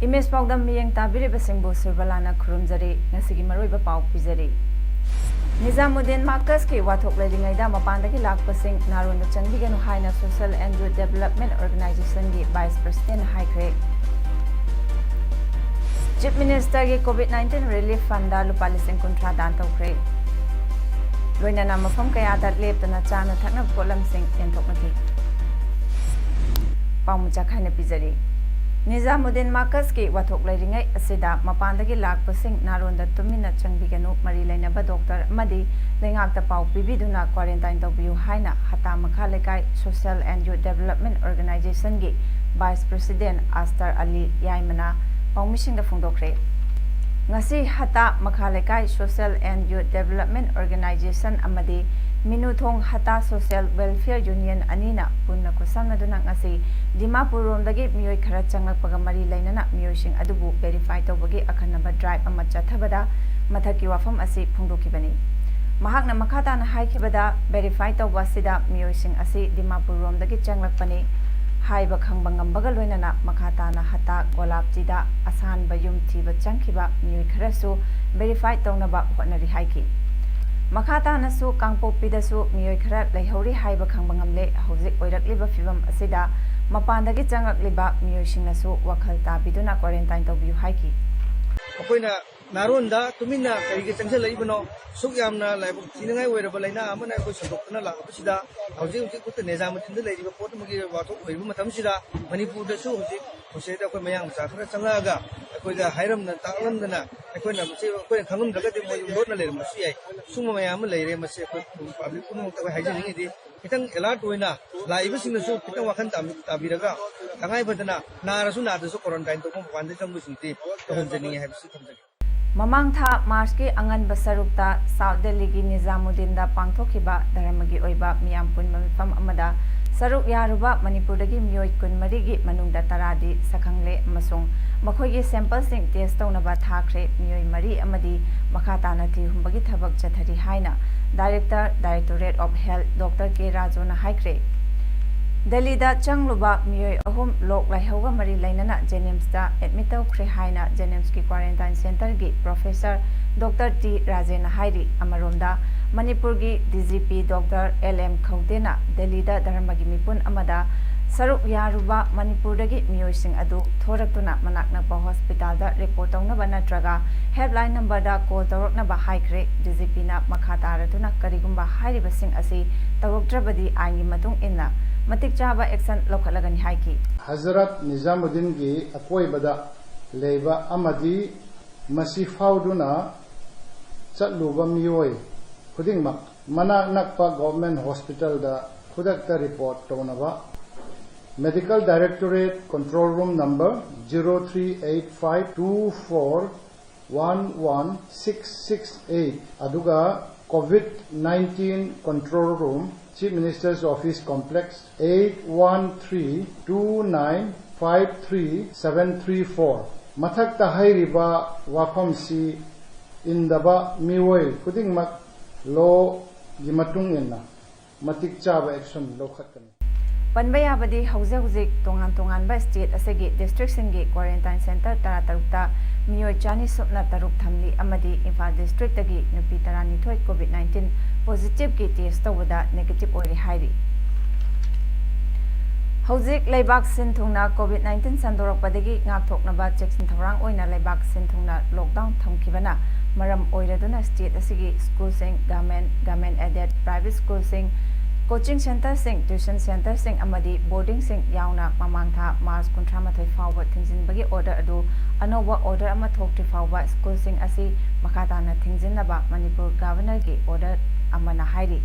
Image Paodam miyang tabiri basingbo Surbala na kurumjari ngasigi maroiba pau pizari. Nizamuddin Marcus ki wathok lelingaida mapandagi lakpasing narunda changbiganu haina Social and Youth Development Organization gi Vice President haikre. Chief Minister gi COVID-19 Relief Fund da lupa lising kuntra dan tawkre. Loinana mafam kaya da leptana chana thakna polam sing enthoknaki. Paumucha khaina pizari. Nizamuddin Marcus ki wathok leiringai asida mapandagi lakpasing naronda tumina changbiganu mari lainaba doctor amadi lengakta pau pibiduna quarantine tawbiu haina hata makha lekai Social and Youth Development Organization gi Vice President Astar Ali Yaimana paumisingda phongdokre. Ngasi hata makha lekai Social and Youth Development Organization amadi Minuthong Hata Social Welfare Union Anina Punna Kusamnaduna ngasi Dimapur romdagi miyoi khara changlakpaga mari lainana miyoising adubu verify tawbagi akhanaba drive ama chathabada mathaki wafam asi phongdokibani. Mahakna makhatana haikhibada verify tawba sida miyoising asi Dimapur romdagi changlakpani haiba khangba ngambaga loinana makhatana hata golapjida asanba yum thiba changkhiba miyoi kharasu verify tawnaba hotnari haiki. Makata nasu kangpo pidasu miyoi khara leihori haiba khangba ngamle hauzik oirakliba fibam asida mapandagi changakliba miyoising nasu wakhal tabiduna quarantine tawbiu haiki. Akoina naronda tumina kaigi changsalibano sukyamna laibu tinangai oiraba laina amana ko sandokna lakapsida hauzik hauzik kut Nizamuddin da leiba pot magi wathok oibu matamsida Manipur da su hauzik hoseda ko mayang sa khara changlaga akoida hairamna taqlamdana akoina mase akoina khangum daga de moy lotna leir masi ai suma mayam leire mase ko public ko ta haijing idi kitang alert oina laiba singna su kitang wakhan tabiraga tangai badana narasu nadasu quarantine to ko pande changbu singti to homjani haibsi thamjani. Mamang tha March ki angan basarukta South Delhi gi Nizamuddin da pangthokiba dharamagi oiba miyam punma mifam amada saruk yaruba Manipur dagi miyoi kun marigi manungda taradi sakhangle amasung makhoigi sample sing test tawnaba thakre miyoi mari amadi makhatana thi humbagi thabak chathari haina Directorate of Health Dr. K Rajona haikre. Delhi da changluba miyoi ahum lok laihauga mari lainana Jenims da admit tawkre haina Jenims ki quarantine center gi Professor Dr. T Rajena hairi amaromda Manipur gi DGP Dr. LM Khaudena Delhi da dharamagi mipun amada saruk yaruba Manipur dagi miyoising adu thoraktuna manaknakpa hospital da report tawnaba natraga helpline number da call tawraknaba haikre DGP na makhataratuna karigumba hairibasing asi tawraktrabadi aingi matung inna matik chaba action lokhalagani haiki. Hazrat Nizamuddin gi akoibada leiba amadi masi fauduna chatluba miyoi khudingmak manak nakpa government hospital da khudakta report tawnaba Medical Directorate Control Room number 038524116668 aduga COVID-19 Control Room Chief Minister's Office Complex 81329533734 mathakta hairiba wafamsi indaba miwoi khudingmak lo gimatung inna matik chaba action lokhatkan. Panbaya badi hauze tongan ba state asegi district singi quarantine center taratarukta miyoi chani sopna taruk thamli amadi Imphal district tagi nupi tarani thoi COVID-19 positive ki test tawada negative ori hairi. Hauzik laibak sinthungna COVID-19 sandorokpadagi ngakthoknaba checksin thaurang oina laibak sinthungna lockdown thamkibana maram oiraduna state asigi school sing government aided private school sing coaching center sing tuition center sing amadi boarding sing yauna mamangtha March 13 fawba thingzinbagi order adu anoba order ama thokti fawba school sing asi makhatana thingzinnaba Manipur governor gi order amana hairi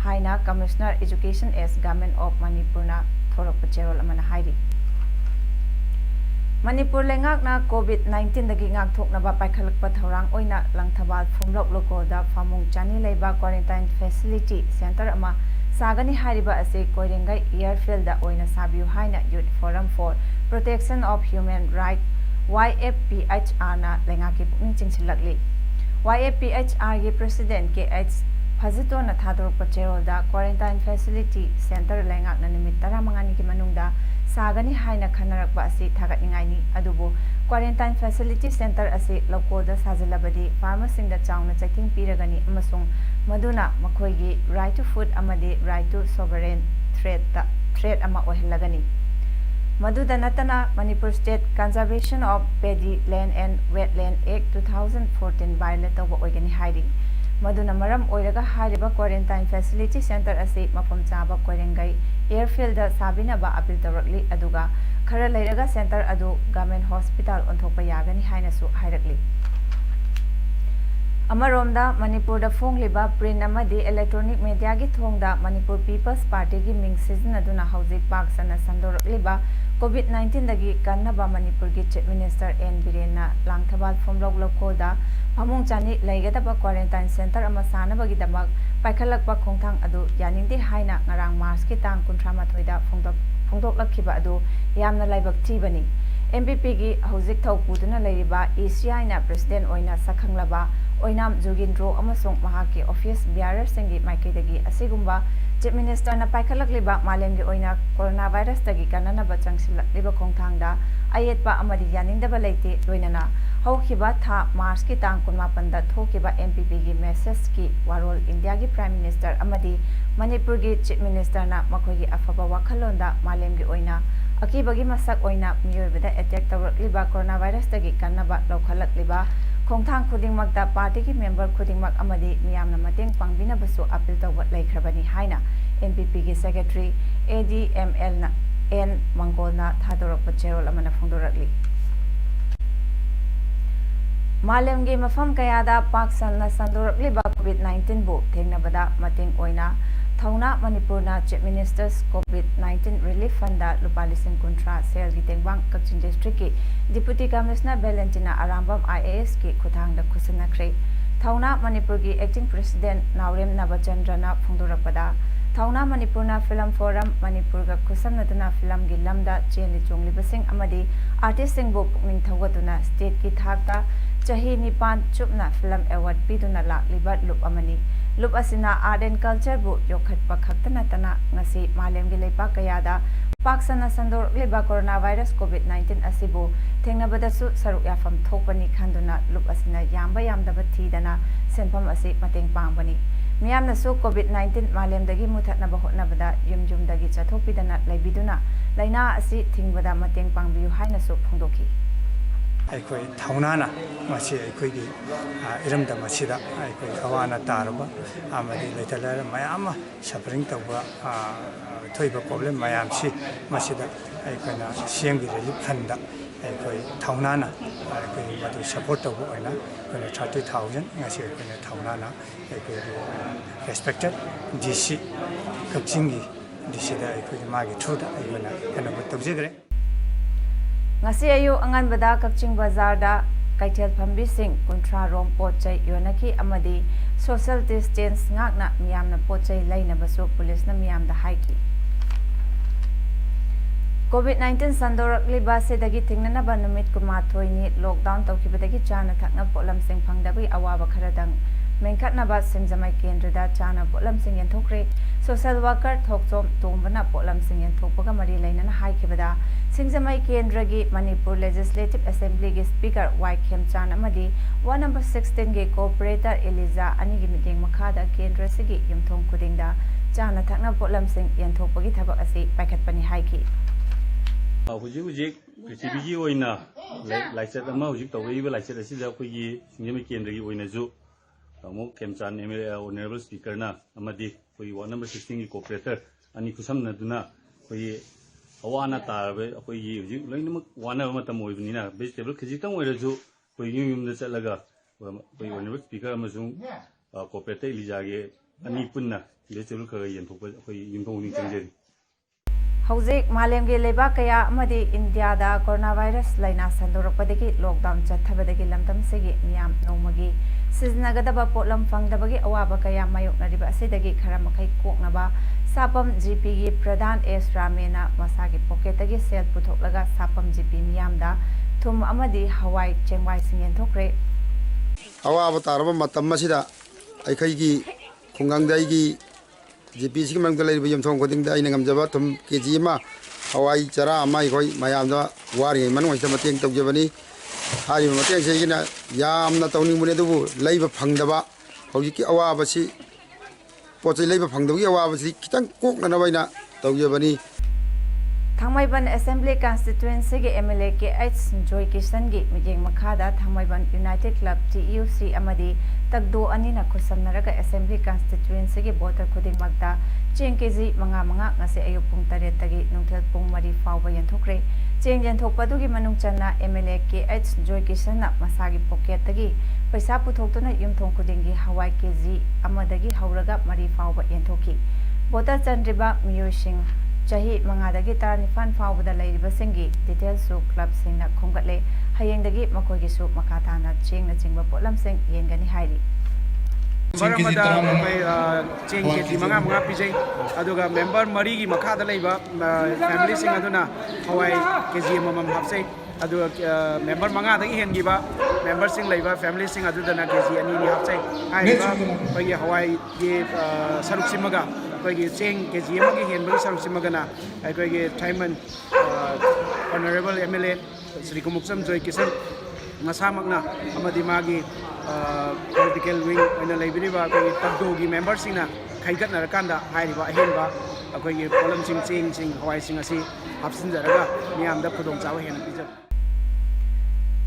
haina Commissioner Education as Government of Manipur na thorok cherol amana hairi. Manipur lengakna COVID-19 dagi ngakthoknaba paikhalakpa thorang oina langthabal phumlok lokoda famung chani leiba quarantine facility center ama sagani hariba ase koirengai airfield da oina sabiu haina youth forum for protection of human right YFPHR na lengaki pukning chingsilakli YFPHR gi president KH Phazito na thadorpa cherolda quarantine facility center lengakna nimit 15 ki manungda sagani haina khanarakba asi thaganingai ni adubo quarantine facility center asi lokoda sajalabadi pharmacing da chauna checking piragani amasung maduna makhoigi right to food amadi right to sovereign threat ama ohelagani Maduda natana Manipur State Conservation of Paddy Land and Wetland Act 2014 violate of organi hairi Maduna maram oiraga hariba quarantine facility center asi mafam chaba koirengai airfield da sabina ba appeal tawrakli aduga khara leiraga center adu government hospital onthokpa yagani haina su hairakli Amaromda Manipur da fongliba print amadi electronic media gi thongda Manipur People's Party gi ming season aduna hauzik park sana sandorliba COVID-19 dagi kannaba Manipur gi Chief Minister N Birena langthabal phomlok lokoda phamung chani leigadaba quarantine center ama sanabagi damak paikhalakpa khongthang adu yaningde haina ngarang March ki tang 38 da phongdok lakhiba adu yamna laibak thibani MPP gi hauzik thawpuduna leiriba ECI na president oina sakhanglaba oinam Jogindro amasung mahaki office bearer singi maikaidagi asigumba Chief Minister na paikhalakliba malemgi oina coronavirus dagi kanana bachangsilakliba khongthangda ayetpa amadi yaningdaba leite loinana hawkhiba tha March ki tang 18 da thokiba MPP gi message ki warol India gi Prime Minister amadi Manipur gi Chief Minister na makhogi afaba wakhalonda malemgi oina akibagi masak oina miyoibada attack tawrakliba coronavirus dagi kanaba lokhalakliba khongthang khudingmakda party ki member khudingmak amadi miyamna mateng pangbina basu appeal tawba laikhrabani haina MPP ki secretary ADML na N Mangolna thadorok cherol amana phongdorakli Malemgi mafam kayada paksan na sandorokli ba COVID-19 bu thengnabada mateng oina Thauna Manipurna Chief Minister's COVID-19 Relief Fund da lupa lising kontra sel gi tengbang Kachin District ki Deputy Commissioner Valentina Arambam IAS ki khuthang da khusanakre Thauna Manipur gi Acting President Naurem Nabachandra na phongdorakpada Thauna Manipurna Film Forum Manipur ga khusamnaduna film gi lamda cheli chongli basing amadi artist sing bu pukning thawaduna state ki thakta chahi nipan chupna film award piduna lakliba lup amani Lup asina art and culture bu yokhat pakhaktana tana ngasi malemgi leipa kayada paksana sandor leba coronavirus COVID-19 asibu thengnabada su saruk yafam thokpani khanduna lup asina yamba yamdaba thidana senpham asi mateng pangbani miyamna su COVID-19 malemdagi muthatnaba hotnabada yumjumdagi chathopidana leibiduna laina asi thingbada mateng pangbiu haina su phongdoki ꯑꯩꯈꯣꯏ ꯊꯧꯅꯥꯅ ꯃꯁꯤ ꯑꯩꯈꯣꯏꯒꯤ ꯏꯔꯝꯗꯝ ꯑꯁꯤꯗ ꯑꯩꯈꯣꯏ ꯑꯋꯥ ꯇꯥꯔꯕ ꯑꯃꯗꯤ ꯂꯩꯇ ꯂꯥꯏꯔ ꯃꯌꯥꯝ ꯑꯃ ꯁꯐꯔꯤꯡ ꯇꯧꯕ ꯊꯣꯛꯏꯕ ꯄ꯭ꯔꯣꯕ꯭ꯂꯦꯝ ꯃꯌꯥꯝꯁꯤ ꯃꯁꯤꯗ ꯑꯩꯈꯣꯏꯅ ꯁꯤꯑꯦꯝꯒꯤ ꯔꯤꯂꯤꯐ ꯐꯟꯗ ꯑꯩꯈꯣꯏ ꯊꯧꯅꯥꯅ ꯑꯩꯈꯣꯏ ꯃꯗꯨ ꯁꯄꯣꯔꯠ ꯇꯧꯕ ꯑꯣꯏꯅ ꯑꯩꯈꯣꯏꯅ 30,000 ꯉꯁꯤ ꯑꯩꯈꯣꯏꯅ ꯊꯧꯅꯥꯅ ꯑꯩꯈꯣꯏꯒꯤ ꯔꯦꯁꯄꯦꯛꯇꯦꯠ DC ꯀꯛꯆꯤꯡꯒꯤ DCꯗ ꯑꯩꯈꯣꯏꯒꯤ ꯃꯥꯒꯤ ꯊ꯭ꯔꯨꯗ ꯑꯩꯈꯣꯏꯅ ꯀꯩꯅꯣ ꯇꯧꯖꯈ꯭ꯔꯦ Ngasi ayu anganbada Kachin Bazar da kaitel phambising kontra rom potchai yonaki amadi social distance ngakna miyamna potchai lainabasu police na miyamda haiki COVID-19 sandorakliba sedagi thingnanaba numit kumathoi ni lockdown tawkibadagi chana thakna polam sing phangdabi awaba kharadang mengkhatnaba simjamai kendrada chana polam sing yenthokre social worker thokchom tombana polam sing yenthokpaga mari lainana haikibada Singsamai Kendragi Manipur Legislative Assembly gi Speaker Y Khemchan amadi 1 number 16 gi Cooperator Eliza anigi meeting makhada Kendra sigi yumthong khudingda chana thakna polam sing yenthokpagi thabak asi paikhatpani haiki Hujik PCBG oina licensed ama hujik tawriba licensed asida khoi Singsamai Kendragi oina ju mo Khemchan MLA Honorable Speaker na amadi khoi 1 number 16 gi Cooperator ani khusamna duna khoi awana tarbe akoi hujik loinam wana matam oibnina vegetable khijitang oirasu koi yum da chalaga koi honorable speaker amasung cooperative Eliza ge ani punna vegetable kha yen thokpa koi yumthong ni changjeri Hauzik malemgi leba kaya amadi India da coronavirus laina sandorakpadagi lockdown chathabadagi lamdam segi miyam nomagi siznagadaba potlam fangdabagi awaba kaya mayoknariba asidagi khara makai koknaba sapam GP gi pradhan S Ramena masagi pocketagi sel puthoklaga sapam GP miyamda thum amadi hawai chengwai singen thokre awaba taraba matam masida aikai khungang dai gi GP sing mang dalai biyam thong koding dai nangam jaba thum kg ma hawai chara amai khoi mayam da wari man ngoi sama teng tok jabani hari ma teng sei gina yam na tawning mune du leiba phangdaba hoji ki awaba si pochai leiba phangdaba gi awaba si kitang kok na baina tok jabani Thangmaiban Assembly Constituency ge MLA ke H Joy Kishan gi mijeng makhada Thangmaiban United Club TUC amadi tagdo ani na khusamnaraga Assembly Constituency ge voter khuding magta cheng kg manga ngase ayu pung 8 tagi nungthel pung 3 fawba yanthokre cheng yanthokpadu gi manung channa MLA ke H Joy Kishan na masagi pocket tagi paisa puthoktuna yumthong khuding gi hawai kg amadagi hauraga 3 fawba yanthoki voter chandriba miyosing Chahi mangadagi taranifan fawbada lairiba singi details su club singna khongatle hayengdagi makogi su makatana chengna chingba potlam sing yengani hairi Baramada mai cheng ke di manga pijai aduga member mari gi makha da leiba family sing aduna hawai kg mamam hapsai aduga member manga da hen gi ba member sing leiba family sing adu dana kg ani ni hapsai hai ba pai hawai gi saruk simaga pai cheng kg ma gi hen ba saruk simaga na ai pai gi Thaiman honorable MLA Sri Kumuksam Joy Kisan masamakna amadi magi political wing oina leibiriba ko tabdo gi members singna khaigat na rakanda hairiba henba akoi problem sing hawai sing asi hapsin jaraga miyam da khudong chawa hen pijab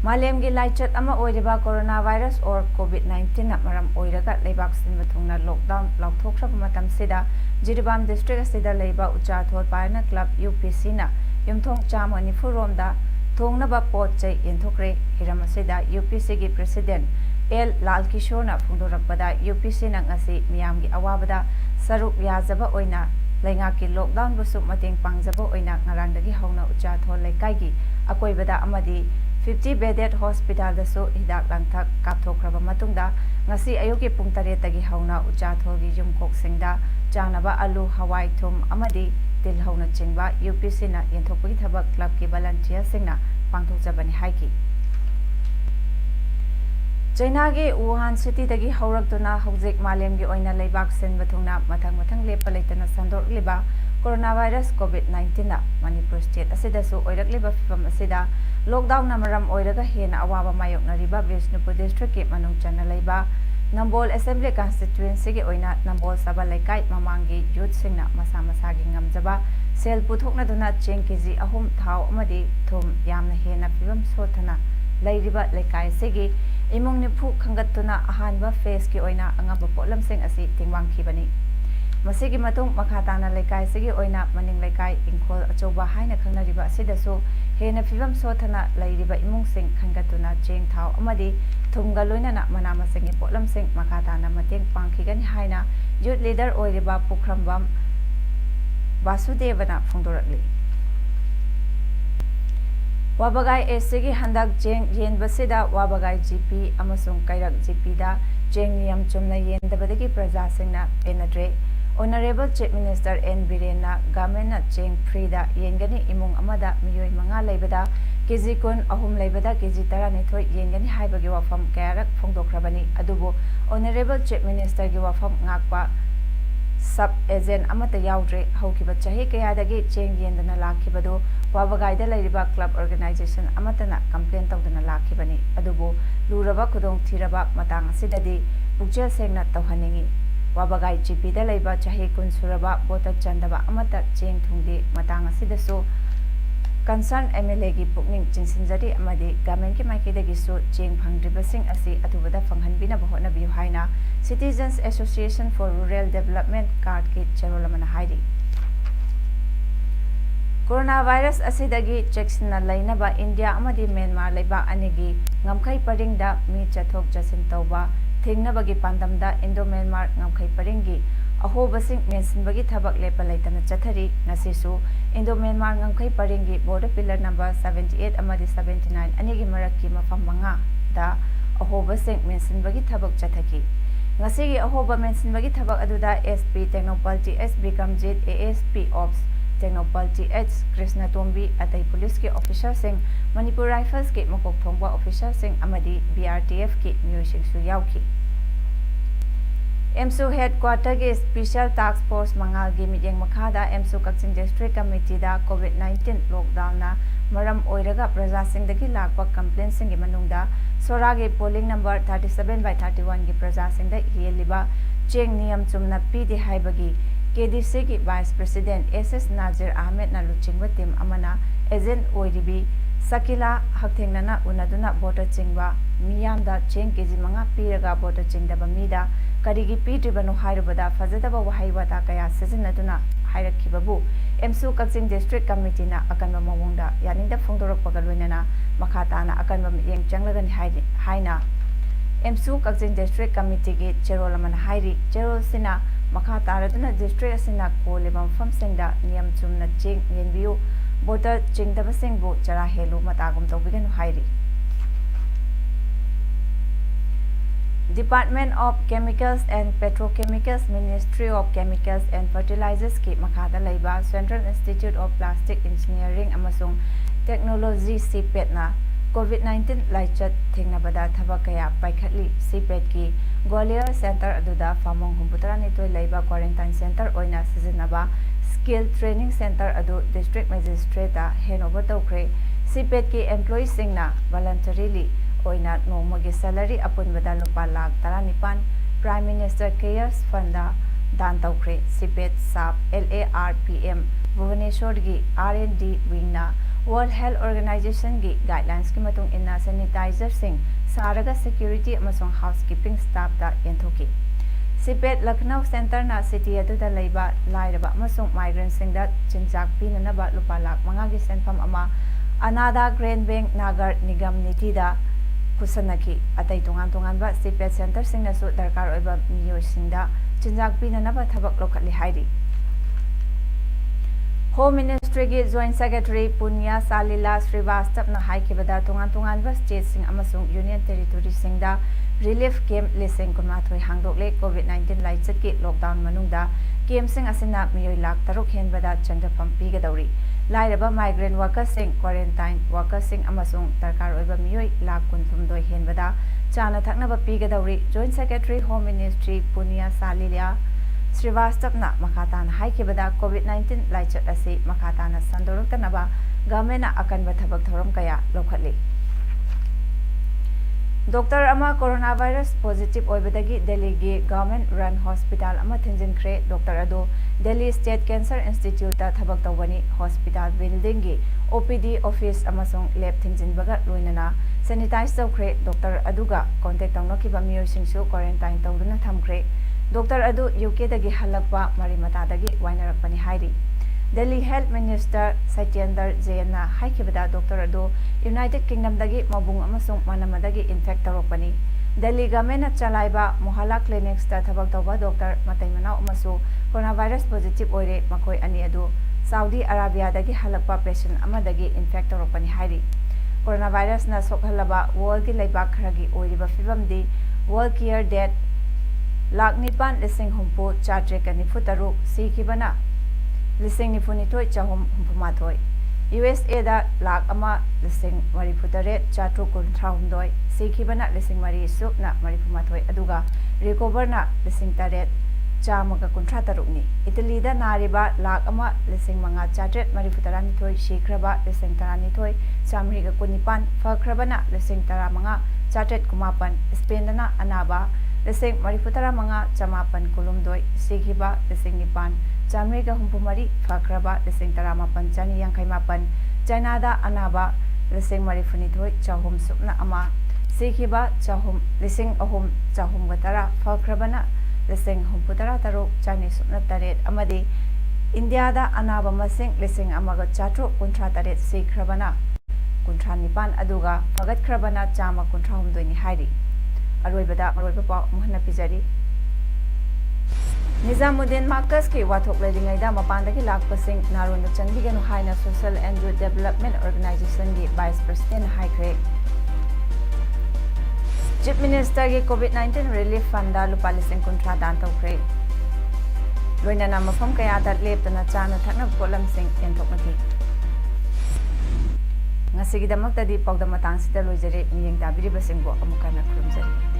Malem gi laichat ama oiriba coronavirus or COVID-19 na maram oiraga leibak sinba thungna lockdown lauthokhraba matam sida Jiribam district sida leiba Uchathol Parna Club UPC na yumthong chamani furomda thongnaba pot chai yenthokre hiramasida UPC gi president L Lal Kishore na phungdorakpada UPC na ngasi miyam gi awabada saruk yazaba oina laingaki lockdown busu mateng pangjaba oina ngarangdagi hauna Uchathol laikai gi akoibada amadi 50 bedded hospital da so hidak langthak kapthokraba matungda ngasi ayogi pung 8 tagi hauna Uchathol gi yumkok singda chanaba alu hawai thum amadi til hauna chingba UPC na yenthokpagi thabak club ki volunteer singna pangthokjabani haiki China ge Wuhan city dagi haurakduna hauzik malem gi oina leibak senba thungna mathang lepa leitana sandor liba coronavirus COVID-19 na Manipur state asida su oirak liba fam asida lockdown na maram oiraga hena awaba mayok na riba Vishnupur district ke manung chana leiba Nambol Assembly Constituency ge oina Nambol Sabha Laikai mamangi youth singna masa gi ngamjaba sel puthokna duna cheng kg ahum thau amadi thum yamna hena fibam sothana lairiba laikai segi imong nipu khangatuna ahanba face ki oina angaba potlam sing asi tingwang khibani masigi matung makhatana laikai segi oina maning laikai ingkhol achoba haina khangnariba asidasu hena fibam sothana lairiba imong sing khangatuna cheng thau amadi thumga loinana manama singi potlam sing makhatana mateng pangkhigani haina youth leader oiriba pukrambam Vasudevana phungdorakli Wabagai SG handak jeng yen basida Wabagai GP amasung kairak GP da jeng niyam chumna yen dabadagi praja singna penadre Honorable Chief Minister N Birena Gamena jeng Frida yengani imung amada miyoi manga leibada kg kun ahum leibada kg 12 yengani haibagi wafam kayarak phungdokrabani adubo Honorable Chief Minister gi wafam ngakpa sub agent amata yaudre haukiba chahi kayadagi cheng yendana lakhibadu Wabagai da lairiba club organization amatana complain tawdana lakhibani adubu luraba khudong thiraba matang asidadi pukchel sengna tawhaningi Wabagai GP da laiba chahi kun suraba bota chandaba amata cheng thungdi matang asidasu concern MLA gi pukning chinsinjari amadi government ki maikidagi su cheng phangdriba sing asi atubada phanghanbina bahona biu haina Citizens Association for Rural Development card ki charolamana hairi Coronavirus asidagi checksna lainaba India amadi Myanmar leiba anigi ngamkhai paringda mi chathok jasin tawba thingnabagi pandamda Indo Myanmar ngamkhai paringi ꯑꯍꯣꯕꯁꯤꯡ ꯃꯦꯟꯁꯤꯟꯕꯒꯤ ꯊꯕꯛ ꯂꯦꯞꯄ ꯂꯩꯇꯅ ꯆꯠꯊꯔꯤ ꯉꯁꯤꯁꯨ ꯏꯟꯗꯣ Myanmar ꯉꯝꯈꯩ ꯄꯔꯦꯡꯒꯤ border pillar number 78 ꯑꯃꯗꯤ 79 ꯑꯅꯤꯒꯤ ꯃꯔꯛꯀꯤ ꯃꯐꯝ 5ꯗ ꯑꯍꯣꯕꯁꯤꯡ ꯃꯦꯟꯁꯤꯟꯕꯒꯤ ꯊꯕꯛ ꯆꯠꯊꯈꯤ ngasi ahoba mention bagi thabak aduda SP Technopal TS Bikamjit ASP Ops Technopal TH Krishna Tombi atai police ke officer sing Manipur Rifles ke makok thongba officer sing amadi BRTF ke music su yauki MSU headquarter ke special task force mangal gi mijeng makhada MSU Kakching district committee da COVID-19 lockdown na maram oiraga praja sing dagi lakpa complaint sing gi manungda Sorage polling number 37/31 की प्रजा Singh हिलिबा Cheng नियम Chumna पीदे हाइबगी KDC की vice president SS नाजिर Ahmad ना लुचिंग team अमना agent ओइरिबी सकिला हकथेंगना उनदुना voter चिंगवा मियामदा Cheng KG मंगा पीरगा voter चिंगदबा मीदा करिगी पीट्रिबनो हाइरबदा फजदबा वहाई वाता कया सिजनदुना हाइरखिबबु MSU Kakching district committee na akanba mawongda yaninda phongdorokpaga loinana makhatana akanba yeng changlagani haina MSU Kakching district committee ge cherol amana hairi cherol sina makhatara district asina kolebam famsengda niyam chumna ching yenbiu voter chingdaba singbu chara helu matagum tobiganu hairi Department of Chemicals and Petrochemicals Ministry of Chemicals and Fertilizers ki makhada laiba Central Institute of Plastic Engineering amasung Technology CPET na COVID-19 laichat thengnabada thabak kaya paikhatli CPET ki Gwalior Center aduda famong humbutara nitoi laiba quarantine center oina sizinaba Skill Training Center adu District Magistrate ta handover tawkhre CPET ki employees singna voluntarily oina nomagi salary apunbada lupa lakh 19 Prime Minister Cares Fund dan tawkhre CPET SAP LARPM Bhubaneswar gi R&D wing na World Health Organization gi guidelines ki matung inna sanitizer sing saraga security amasong housekeeping staff da yenthoki CPET Lucknow Center na city aduda laiba lairaba amasong migrant sing da chinjak pinanaba lupa lakh 5 gi senfam ama Anada Grain Bank Nagar Nigam Niti da kusanaki atai tongan ba CPET center singna su darkar oiba miyo singda chinjak pinanaba thabak lokhatli hairi Home Ministry gi Joint Secretary Punya Salila Srivastav na haikibada tongan ba state sing amasung union territory singda relief camp lising kunmathoi hangdokle COVID-19 laichat ki lockdown manungda camp sing asina miyoi lakh 6 henbada chandrapam pigadauri Lairaba migrant workers sing quarantine workers sing amasung darkar oiba miyoi lakh 13 henbada chana thaknaba pigadauri Joint Secretary Home Ministry Punya Salila Srivastav na makhatana haikibada COVID-19 laichat asi makhatana sandoroktanaba government na akanba thabak thorom kaya lokhatli Doctor ama coronavirus positive oibadagi Delhi gi government run hospital ama thinjinkhre Doctor ado Delhi State Cancer Institute ta thabak tawani hospital building gi OPD office amasong lab thinjinbaga loinana sanitize tawkhre Doctor aduga contact tawnakiba miyosingsu quarantine tawduna thamkhre Doctor adu UK dagi halakpa marimata dagi wainarakpani hairi Delhi Health Minister Satyendra Jain na haikibada Doctor adu United Kingdom dagi mabung amasung manamadagi infect tarokpani Delhi government na chalaiba Mohalla clinics ta thabak tawba Doctor matai manau amasu coronavirus positive oire makoi ani adu Saudi Arabia dagi halakpa patient amadagi infect tarokpani hairi coronavirus na sokhalaba world gi laibak kharagi oiriba fibamdi world care death lakh 9 lising humpu chatre kani futaru sikibana lising ni funitoi chahum humpumathoi USA da lakh ama lising mari futare chatru kunthraumdoi sikibana lising mari supna mari fumathoi aduga recover na lising taret chamaga kunthra tarukni Italy da nariba lakh ama lising manga chatret mari futarani thoi shikraba lising tarani thoi chamriga kunipan fakhrabana lising tara manga chatret kumapan Spain da na anaba lising mari futara manga chamapan kulumdoi sikiba lising nipan Jamriga humpumari fakraba lising tarama panchani yang kaimapan China da anaba lising marifuni thoi chahum supna ama sikiba chahum lising ahum chahum gatara fakrabana lising humputara taru chani supna taret amadi India da anaba masing lising amaga chatru kuntra taret sikrabana kuntra nipan aduga fagat krabana chama kuntra humdoi ni hairi aroibada maroiba pa muhanna pijari Nizamuddin Marcus ki wathok leidingaida mapandagi lakpasing naronda changbiganu haina Social and Youth Development Organization gi Vice President haikre. Chief Minister gi COVID-19 Relief Fund da lupa lising kontra dan tawkre. Loinana mafam kaya dat leptana chana thakna polamsing yenthoknaki. Ngasigidamaktadi pawda matang sida loijare miyeng tabiribasingbo amukana khurumjari.